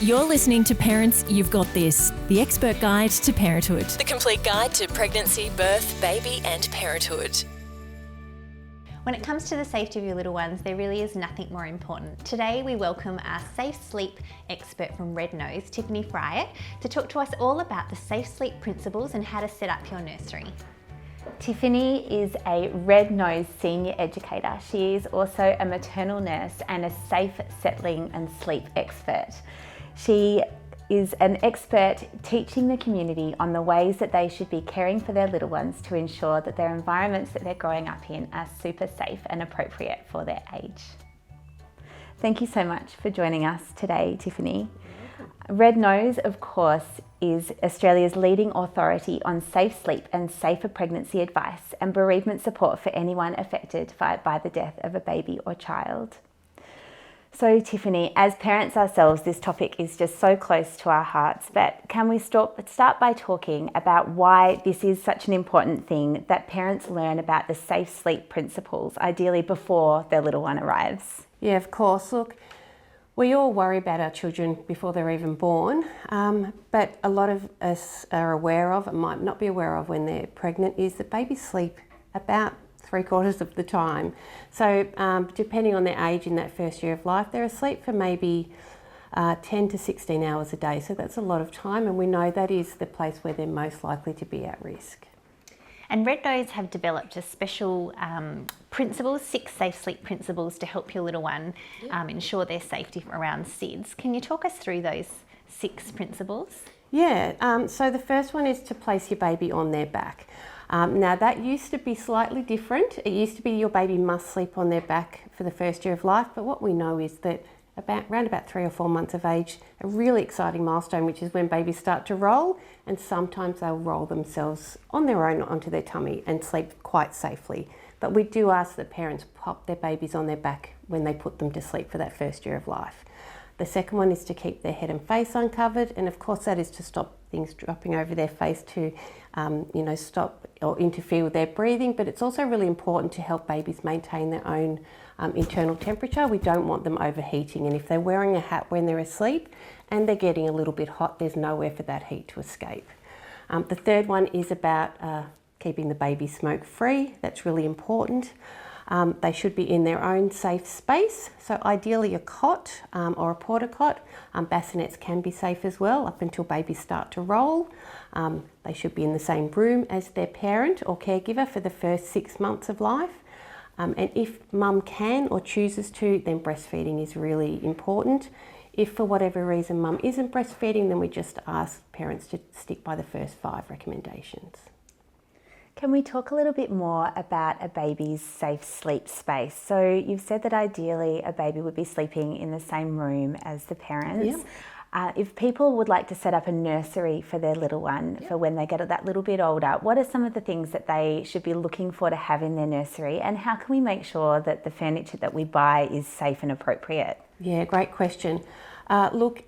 You're listening to Parents You've Got This, the expert guide to parenthood. The complete guide to pregnancy, birth, baby and parenthood. When it comes to the safety of your little ones, there really is nothing more important. Today we welcome our safe sleep expert from Red Nose, Tiffany Fryett, to talk to us all about the safe sleep principles and how to set up your nursery. Tiffany is a Red Nose senior educator. She is also a maternal nurse and a safe settling and sleep expert. She is an expert teaching the community on the ways that they should be caring for their little ones to ensure that their environments that they're growing up in are super safe and appropriate for their age. Thank you so much for joining us today, Tiffany. Red Nose, of course, is Australia's leading authority on safe sleep and safer pregnancy advice and bereavement support for anyone affected by the death of a baby or child. So Tiffany, as parents ourselves, this topic is just so close to our hearts, but can we start by talking about why this is such an important thing that parents learn about the safe sleep principles, ideally before their little one arrives? Yeah, of course. Look, we all worry about our children before they're even born, but a lot of us are aware of, and might not be aware of when they're pregnant, is that babies sleep about 3/4 of the time. So depending on their age in that first year of life, they're asleep for maybe 10 to 16 hours a day. So that's a lot of time, and we know that is the place where they're most likely to be at risk. And Red Nose have developed a special principles, 6 safe sleep principles to help your little one ensure their safety around SIDS. Can you talk us through those 6 principles? Yeah, so the first one is to place your baby on their back. Now that used to be slightly different. It used to be your baby must sleep on their back for the first year of life, but what we know is that around about 3 or 4 months of age, a really exciting milestone, which is when babies start to roll, and sometimes they'll roll themselves on their own onto their tummy and sleep quite safely. But we do ask that parents pop their babies on their back when they put them to sleep for that first year of life. The second one is to keep their head and face uncovered, and of course that is to stop things dropping over their face to stop or interfere with their breathing, but it's also really important to help babies maintain their own internal temperature. We don't want them overheating, and if they're wearing a hat when they're asleep and they're getting a little bit hot, there's nowhere for that heat to escape. The third one is about keeping the baby smoke free. That's really important. They should be in their own safe space, so ideally a cot or a porta cot. Bassinets can be safe as well up until babies start to roll. They should be in the same room as their parent or caregiver for the first 6 months of life. And if mum can or chooses to, then breastfeeding is really important. If for whatever reason mum isn't breastfeeding, then we just ask parents to stick by the first 5 recommendations. Can we talk a little bit more about a baby's safe sleep space? So you've said that ideally a baby would be sleeping in the same room as the parents. Yeah. If people would like to set up a nursery for their little one for when they get that little bit older, what are some of the things that they should be looking for to have in their nursery, and how can we make sure that the furniture that we buy is safe and appropriate? Yeah, great question. Look,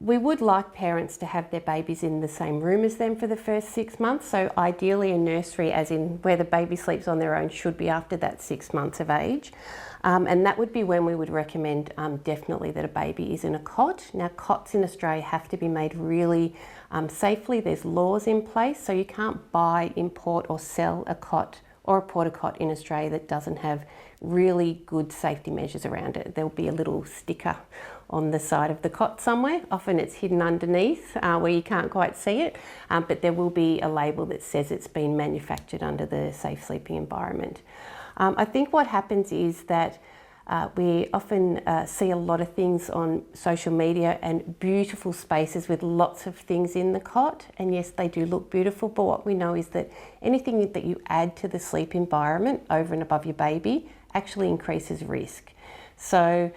we would like parents to have their babies in the same room as them for the first 6 months. So ideally a nursery, as in where the baby sleeps on their own, should be after that 6 months of age. And that would be when we would recommend definitely that a baby is in a cot. Now cots in Australia have to be made really safely. There's laws in place, so you can't buy, import or sell a cot or a porta cot in Australia that doesn't have really good safety measures around it. There'll be a little sticker on the side of the cot somewhere. Often it's hidden underneath where you can't quite see it, but there will be a label that says it's been manufactured under the safe sleeping environment. I think what happens is that we often see a lot of things on social media and beautiful spaces with lots of things in the cot, and yes, they do look beautiful, but what we know is that anything that you add to the sleep environment over and above your baby actually increases risk. So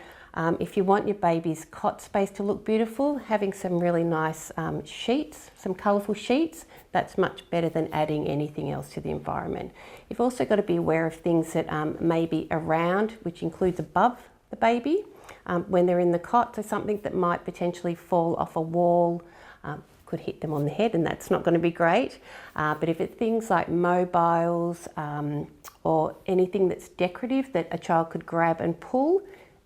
if you want your baby's cot space to look beautiful, having some really nice sheets, some colourful sheets, that's much better than adding anything else to the environment. You've also got to be aware of things that may be around, which includes above the baby when they're in the cot. So something that might potentially fall off a wall, could hit them on the head, and that's not going to be great. But if it's things like mobiles or anything that's decorative that a child could grab and pull,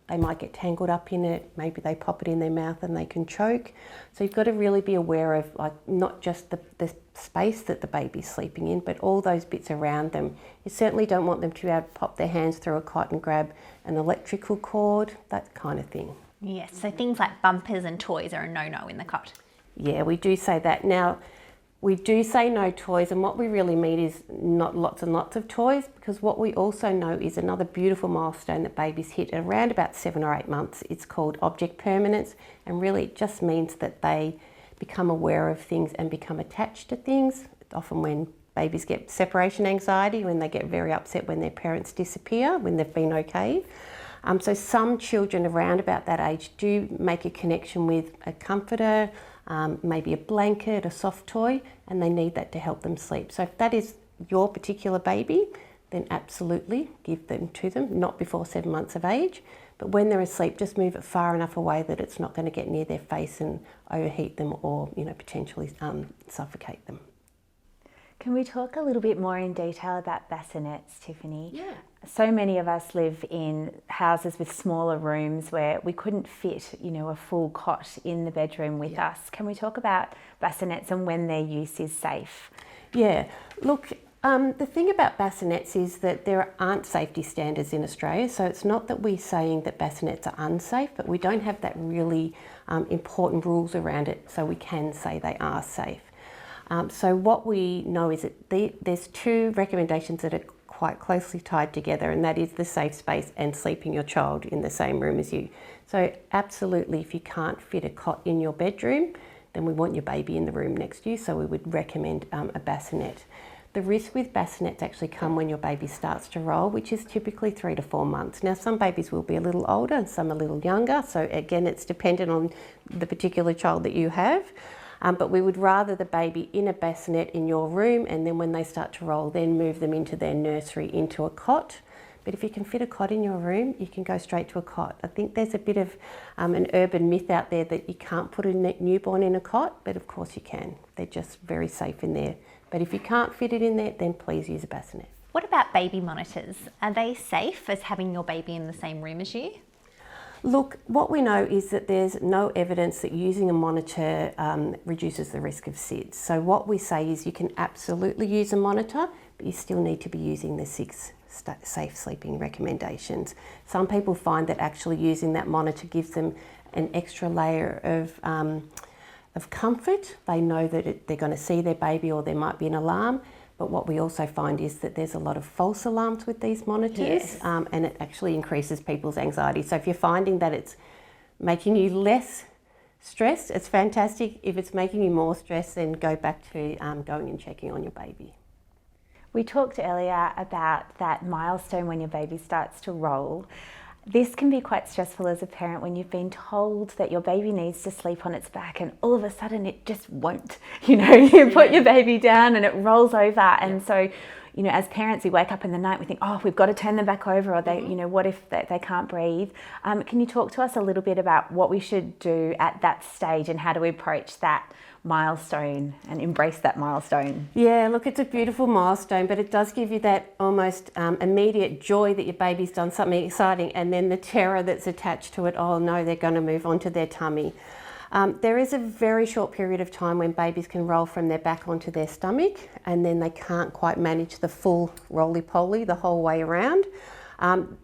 they might get tangled up in it, maybe they pop it in their mouth and they can choke. So you've got to really be aware of like not just the space that the baby's sleeping in, but all those bits around them. You certainly don't want them to be able to pop their hands through a cot and grab an electrical cord, that kind of thing. Yes, so things like bumpers and toys are a no-no in the cot. Yeah, we do say that. Now, we do say no toys, and what we really mean is not lots and lots of toys, because what we also know is another beautiful milestone that babies hit at around about 7 or 8 months. It's called object permanence, and really it just means that they become aware of things and become attached to things. Often when babies get separation anxiety, when they get very upset when their parents disappear, when they've been okay. So some children around about that age do make a connection with a comforter, maybe a blanket, a soft toy, and they need that to help them sleep. So if that is your particular baby, then absolutely give them to them, not before 7 months of age. But when they're asleep, just move it far enough away that it's not going to get near their face and overheat them or, potentially suffocate them. Can we talk a little bit more in detail about bassinets, Tiffany? Yeah. So many of us live in houses with smaller rooms where we couldn't fit, a full cot in the bedroom with us. Can we talk about bassinets and when their use is safe? Yeah. Look, the thing about bassinets is that there aren't safety standards in Australia, so it's not that we're saying that bassinets are unsafe, but we don't have that really important rules around it, so we can say they are safe. So what we know is that there's two recommendations that are quite closely tied together, and that is the safe space and sleeping your child in the same room as you. So absolutely, if you can't fit a cot in your bedroom, then we want your baby in the room next to you, so we would recommend a bassinet. The risk with bassinets actually come when your baby starts to roll, which is typically 3 to 4 months. Now, some babies will be a little older and some a little younger, so again, it's dependent on the particular child that you have. But we would rather the baby in a bassinet in your room, and then when they start to roll, then move them into their nursery into a cot. But if you can fit a cot in your room, you can go straight to a cot. I think there's a bit of an urban myth out there that you can't put a newborn in a cot, but of course you can. They're just very safe in there. But if you can't fit it in there, then please use a bassinet. What about baby monitors? Are they safe as having your baby in the same room as you? Look, what we know is that there's no evidence that using a monitor reduces the risk of SIDS. So what we say is you can absolutely use a monitor, but you still need to be using the 6 safe sleeping recommendations. Some people find that actually using that monitor gives them an extra layer of comfort. They know that they're going to see their baby, or there might be an alarm. But what we also find is that there's a lot of false alarms with these monitors, and it actually increases people's anxiety. So if you're finding that it's making you less stressed, it's fantastic. If it's making you more stressed, then go back to going and checking on your baby. We talked earlier about that milestone when your baby starts to roll. This can be quite stressful as a parent when you've been told that your baby needs to sleep on its back and all of a sudden it just won't. You put your baby down and it rolls over. And so, as parents, we wake up in the night, we think, oh, we've got to turn them back over, or they, what if they can't breathe? Can you talk to us a little bit about what we should do at that stage and how do we approach that milestone and embrace that milestone? Yeah, look, it's a beautiful milestone, but it does give you that almost immediate joy that your baby's done something exciting, and then the terror that's attached to it. Oh no, they're going to move on to their tummy. There is a very short period of time when babies can roll from their back onto their stomach, and then they can't quite manage the full roly-poly the whole way around.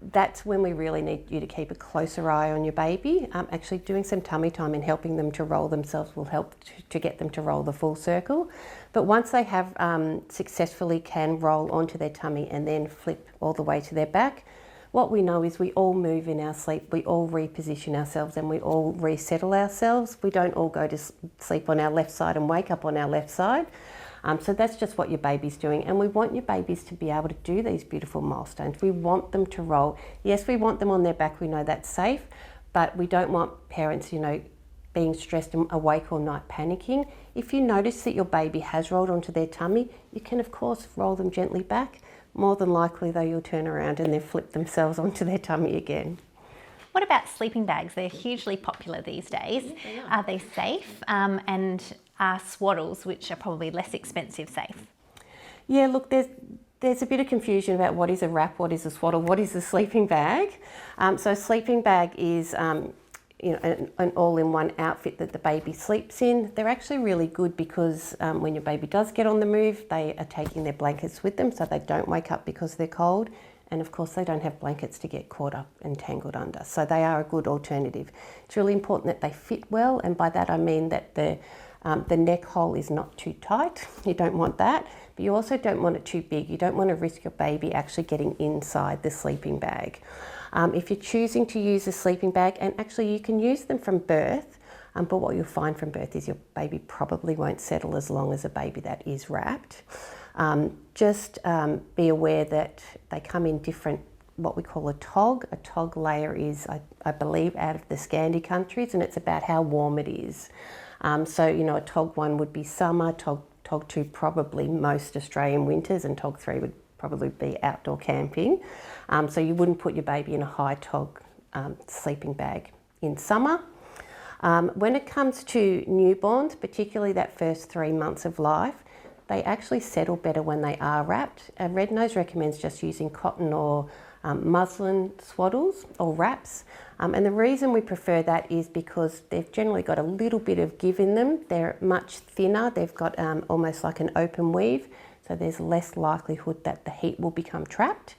That's when we really need you to keep a closer eye on your baby. Actually doing some tummy time and helping them to roll themselves will help to get them to roll the full circle. But once they have successfully can roll onto their tummy and then flip all the way to their back, what we know is we all move in our sleep, we all reposition ourselves and we all resettle ourselves. We don't all go to sleep on our left side and wake up on our left side. So that's just what your baby's doing, and we want your babies to be able to do these beautiful milestones. We want them to roll. Yes, we want them on their back, we know that's safe, but we don't want parents, being stressed and awake all night panicking. If you notice that your baby has rolled onto their tummy, you can of course roll them gently back. More than likely though, you'll turn around and they'll flip themselves onto their tummy again. What about sleeping bags? They're hugely popular these days. Yeah, Are they safe? And are swaddles, which are probably less expensive, safe? Yeah, look, There's a bit of confusion about what is a wrap, what is a swaddle, what is a sleeping bag. So a sleeping bag is an all-in-one outfit that the baby sleeps in. They're actually really good because when your baby does get on the move, they are taking their blankets with them so they don't wake up because they're cold. And of course they don't have blankets to get caught up and tangled under. So they are a good alternative. It's really important that they fit well, and by that I mean that the neck hole is not too tight. You don't want that, but you also don't want it too big. You don't want to risk your baby actually getting inside the sleeping bag. If you're choosing to use a sleeping bag, and actually you can use them from birth, but what you'll find from birth is your baby probably won't settle as long as a baby that is wrapped. Just be aware that they come in different, what we call a TOG. A TOG layer is, I believe, out of the Scandi countries, and it's about how warm it is. So, a TOG 1 would be summer, TOG 2 probably most Australian winters, and TOG 3 would probably be outdoor camping. So you wouldn't put your baby in a high TOG sleeping bag in summer. When it comes to newborns, particularly that first 3 months of life, they actually settle better when they are wrapped. Red Nose recommends just using cotton or muslin swaddles or wraps. And the reason we prefer that is because they've generally got a little bit of give in them. They're much thinner. They've got almost like an open weave, so there's less likelihood that the heat will become trapped.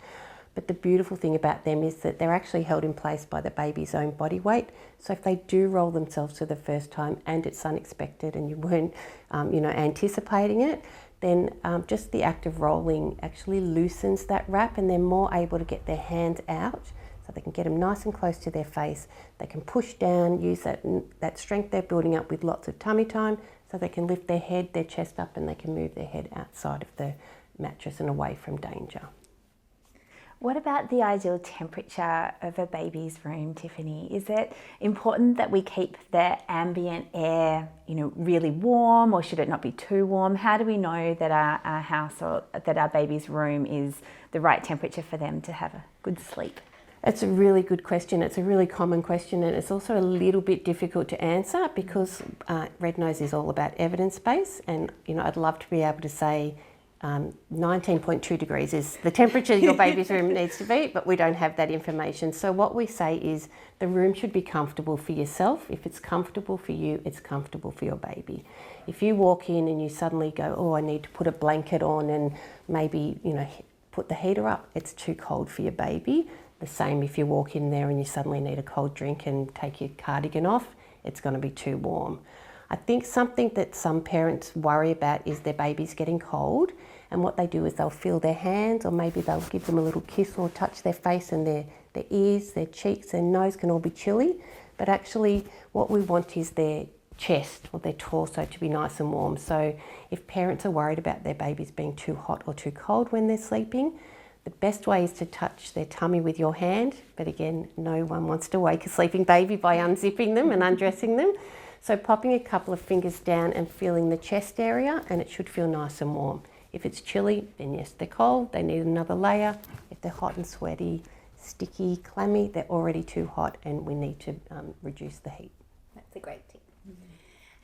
But the beautiful thing about them is that they're actually held in place by the baby's own body weight. So if they do roll themselves for the first time and it's unexpected and you weren't, anticipating it, then just the act of rolling actually loosens that wrap, and they're more able to get their hands out so they can get them nice and close to their face. They can push down, use that strength they're building up with lots of tummy time, so they can lift their head, their chest up, and they can move their head outside of the mattress and away from danger. What about the ideal temperature of a baby's room, Tiffany? Is it important that we keep the ambient air, really warm, or should it not be too warm? How do we know that our house or that our baby's room is the right temperature for them to have a good sleep? It's a really good question. It's a really common question, and it's also a little bit difficult to answer because Red Nose is all about evidence-based, and I'd love to be able to say 19.2 degrees is the temperature your baby's room needs to be, but we don't have that information. So what we say is the room should be comfortable for yourself. If it's comfortable for you, it's comfortable for your baby. If you walk in and you suddenly go, oh, I need to put a blanket on and maybe, put the heater up, it's too cold for your baby. The same if you walk in there and you suddenly need a cold drink and take your cardigan off, it's going to be too warm. I think something that some parents worry about is their babies getting cold, and what they do is they'll feel their hands, or maybe they'll give them a little kiss or touch their face, and their ears, their cheeks, their nose can all be chilly. But actually what we want is their chest or their torso to be nice and warm. So if parents are worried about their babies being too hot or too cold when they're sleeping, the best way is to touch their tummy with your hand. But again, no one wants to wake a sleeping baby by unzipping them and undressing them. So popping a couple of fingers down and feeling the chest area, and it should feel nice and warm. If it's chilly, then yes, they're cold, they need another layer. If they're hot and sweaty, sticky, clammy, they're already too hot and we need to reduce the heat. That's a great tip.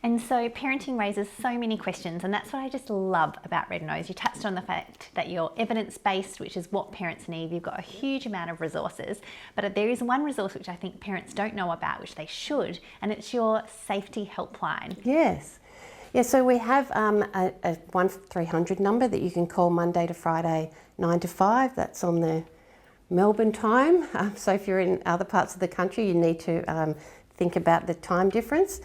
And so parenting raises so many questions, and that's what I just love about Red Nose. You touched on the fact that you're evidence-based, which is what parents need. You've got a huge amount of resources, but there is one resource which I think parents don't know about, which they should, and it's your safety helpline. Yes. Yeah, so we have a 1300 number that you can call Monday to Friday, 9 to 5. That's on the Melbourne time. So if you're in other parts of the country, you need to think about the time difference.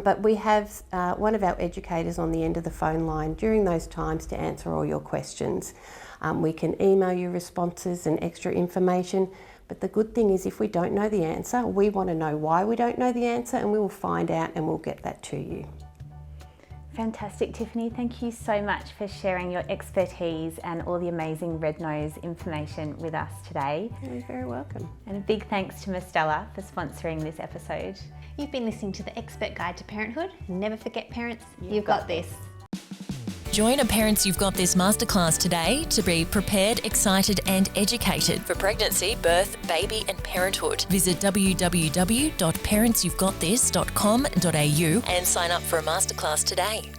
But we have one of our educators on the end of the phone line during those times to answer all your questions. We can email you responses and extra information, but the good thing is if we don't know the answer, we want to know why we don't know the answer, and we will find out and we'll get that to you. Fantastic, Tiffany. Thank you so much for sharing your expertise and all the amazing Red Nose information with us today. You're very welcome. And a big thanks to Mustela for sponsoring this episode. You've been listening to the Expert Guide to Parenthood. Never forget, parents, you've got this. Join a Parents You've Got This masterclass today to be prepared, excited and educated for pregnancy, birth, baby and parenthood. Visit www.parentsyouvegotthis.com.au and sign up for a masterclass today.